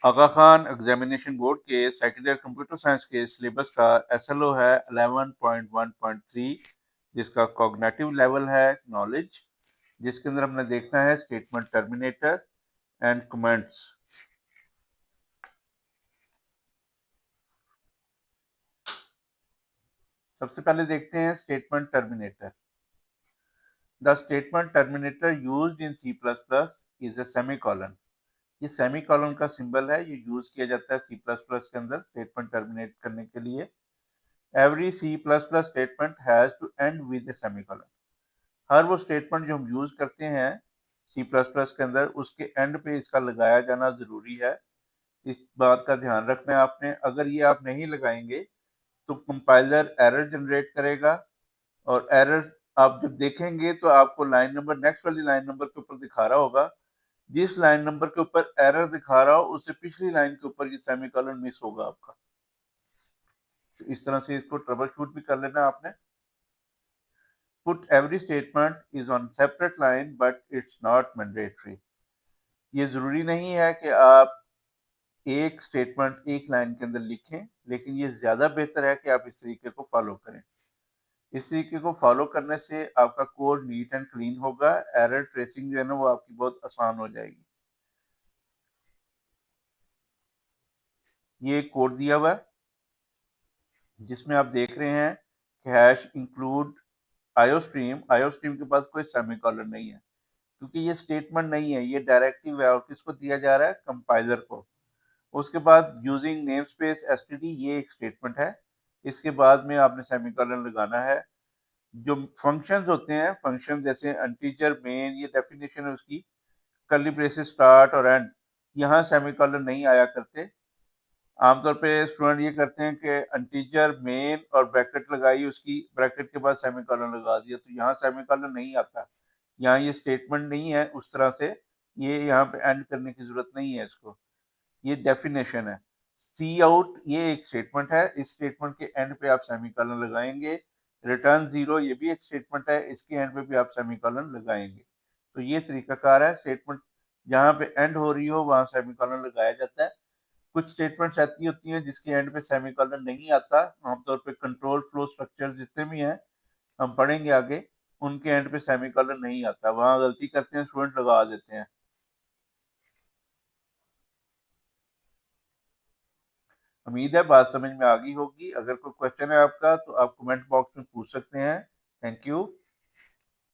आगा Khan examination board के second year computer science के syllabus का SLO है 11.1.3, जिसका कॉग्निटिव लेवल है नॉलेज, जिसके अंदर हमने देखना है स्टेटमेंट टर्मिनेटर एंड कमेंट्स। सबसे पहले देखते हैं statement terminator. The statement terminator used in C++ is a semicolon. ये सेमीकोलन का सिंबल है, ये यूज किया जाता है C++ के अंदर स्टेटमेंट टर्मिनेट करने के लिए। Every C++ statement has to end with a semicolon. हर वो स्टेटमेंट जो हम यूज करते हैं C++ के अंदर, उसके एंड पे इसका लगाया जाना जरूरी है। इस बात का ध्यान रखना है आपने। अगर ये आप नहीं लगाएंगे तो कंपाइलर एरर जनरेट करेगा, और एरर आप जब देखेंगे तो आपको लाइन नंबर, नेक्स्ट वाली लाइन नंबर के ऊपर दिखा रहा होगा। जिस लाइन नंबर के ऊपर एरर दिखा रहा हो उससे पिछली लाइन के ऊपर ये सेमीकोलन मिस होगा आपका। तो इस तरह से इसको ट्रबल शूट भी कर लेना आपने। Put every statement is on separate line, but it's not mandatory. ये जरूरी नहीं है कि आप एक स्टेटमेंट एक लाइन के अंदर लिखें, लेकिन ये ज्यादा बेहतर है कि आप इस तरीके को फॉलो करें। इस तरीके को फॉलो करने से आपका कोड नीट एंड क्लीन होगा। एरर ट्रेसिंग जो है ना वो आपकी बहुत आसान हो जाएगी। ये कोड दिया हुआ है जिसमें आप देख रहे हैं कि हैश इंक्लूड आयोस्ट्रीम के पास कोई सेमीकोलन नहीं है, क्योंकि ये स्टेटमेंट नहीं है, ये डायरेक्टिव है। और किसको दिया जा रहा है? कंपाइलर को। उसके बाद यूजिंग नेम स्पेस एसटीडी, ये एक स्टेटमेंट है। इसके बाद में आपने सेमीकोलन लगाना है। जो फंक्शंस होते हैं, फंक्शन जैसे इंटीजर, मेन, ये डेफिनेशन है उसकी, कर्ली ब्रेसेस स्टार्ट और एंड, यहाँ सेमीकोलन नहीं आया करते। आमतौर पे स्टूडेंट ये करते हैं कि इंटीजर, मेन और ब्रैकेट लगाई, उसकी ब्रैकेट के बाद सेमीकोलन लगा दिया, तो यहाँ सेमीकोलन नहीं आता। यहाँ ये स्टेटमेंट नहीं है उस तरह से, ये यहाँ पे एंड करने की जरूरत नहीं है इसको। ये डेफिनेशन है। सी आउट ये एक स्टेटमेंट है, इस स्टेटमेंट के एंड पे आप सेमीकोलन लगाएंगे। रिटर्न 0 ये भी एक स्टेटमेंट है, इसके एंड पे भी आप सेमीकोलन लगाएंगे। तो ये तरीकाकार है, स्टेटमेंट जहाँ पे एंड हो रही हो वहां सेमीकोलन लगाया जाता है। कुछ स्टेटमेंट्स ऐसी होती हैं जिसके एंड पे सेमीकोलन नहीं आता। आमतौर पे कंट्रोल फ्लो स्ट्रक्चर जितने भी हैं, हम पढ़ेंगे आगे, उनके एंड पे सेमीकोलन नहीं आता। वहां गलती करते हैं स्टूडेंट, लगा देते हैं। उम्मीद है बात समझ में आ गई होगी। अगर कोई क्वेश्चन है आपका तो आप कमेंट बॉक्स में पूछ सकते हैं। Thank you.